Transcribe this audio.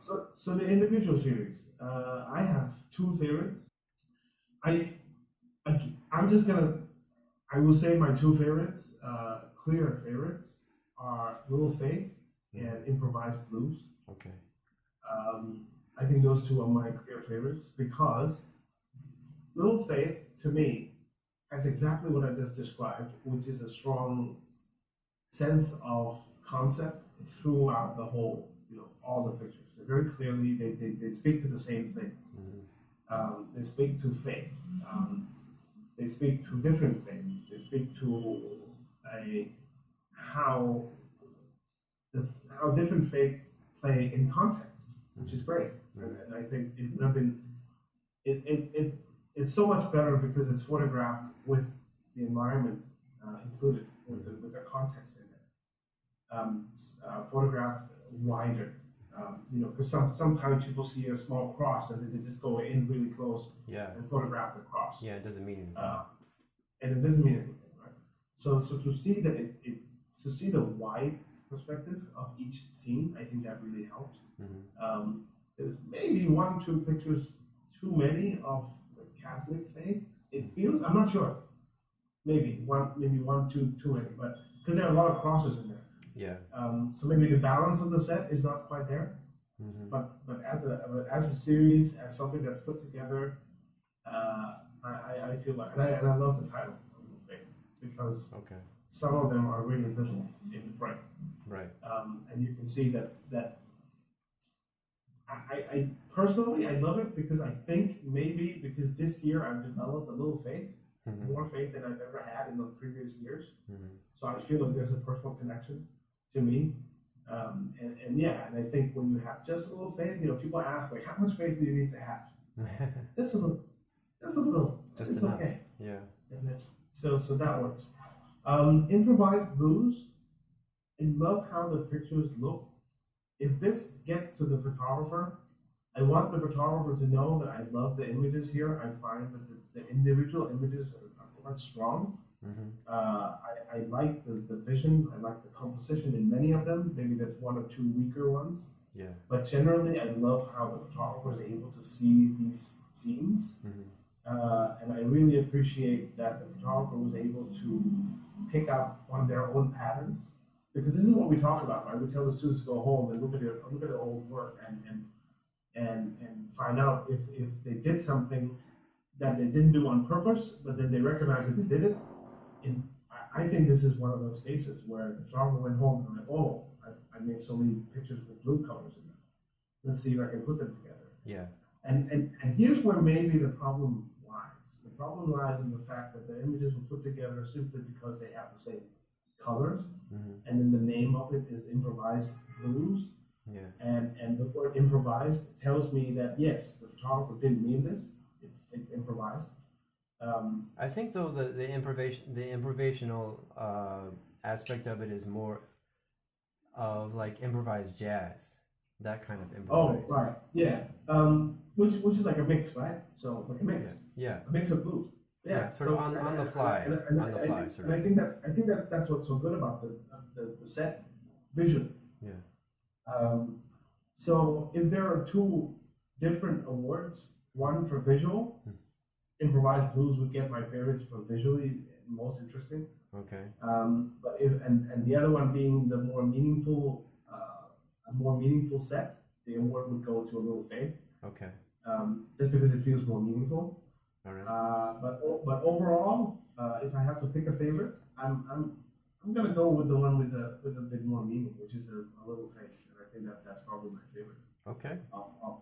So the individual series, I have two favorites. I, I'm just gonna, I will say my two favorites, clear favorites, are Little Faith and Improvised Blues. Okay. I think those two are my clear favorites because Little Faith, to me, has exactly what I just described, which is a strong sense of concept throughout the whole, all the pictures. They very clearly, they speak to the same things. They speak to faith. They speak to different faiths. They speak to a how how different faiths play in context, which is great. And I think it would have been it's so much better because it's photographed with the environment included, with the context in it. Photographed wider, because sometimes people see a small cross and then they just go in really close and photograph the cross. Yeah, it doesn't mean anything. And it doesn't mean anything, right? So to see that to see the wide perspective of each scene, I think that really helps. There's maybe one, two pictures too many of the Catholic faith. It feels, I'm not sure. Maybe one, two, too many, but because there are a lot of crosses in there. Yeah. So maybe the balance of the set is not quite there. But as a series, as something that's put together, I feel like, and I love the title of the faith because some of them are really visible in the frame. Right. And you can see that I personally, I love it because I think maybe because this year I've developed a little faith, more faith than I've ever had in the previous years. So I feel like there's a personal connection to me. And I think when you have just a little faith, people ask like, how much faith do you need to have? Just a little. Just it's enough. Okay. Yeah. And then, so that works. Improvised blues. I love how the pictures look. If this gets to the photographer, I want the photographer to know that I love the images here. I find that the individual images are quite strong. I like the vision. I like the composition in many of them. Maybe there's one or two weaker ones. Yeah. But generally, I love how the photographer is able to see these scenes. And I really appreciate that the photographer was able to pick up on their own patterns. Because this is what we talk about, right? We tell the students to go home and look at their old work and find out if they did something that they didn't do on purpose, but then they recognize that they did it. And I think this is one of those cases where the photographer went home and went, oh, I made so many pictures with blue colors in them. Let's see if I can put them together. Yeah. And here's where maybe the problem lies. The problem lies in the fact that the images were put together simply because they have the same colors, and then the name of it is Improvised Blues. Yeah. And the word improvised tells me that yes, the photographer didn't mean this. It's improvised. I think though the improvisational aspect of it is more of like improvised jazz, that kind of improvised. Oh right, yeah. Which is like a mix, right? So like a mix. Yeah. A mix of blues. Yeah. Sort of on the fly. And I think that's what's so good about the set vision. Yeah. So if there are two different awards, one for visual, Improvised Blues would get my favorites for visually most interesting. Okay. But the other one being the more meaningful, a more meaningful set, the award would go to A Little Faith. Okay. Just because it feels more meaningful. All right. But overall, if I have to pick a favorite, I'm gonna go with the one with a bit more meaning, which is a Little Faith, and I think that's probably my favorite. Okay. Of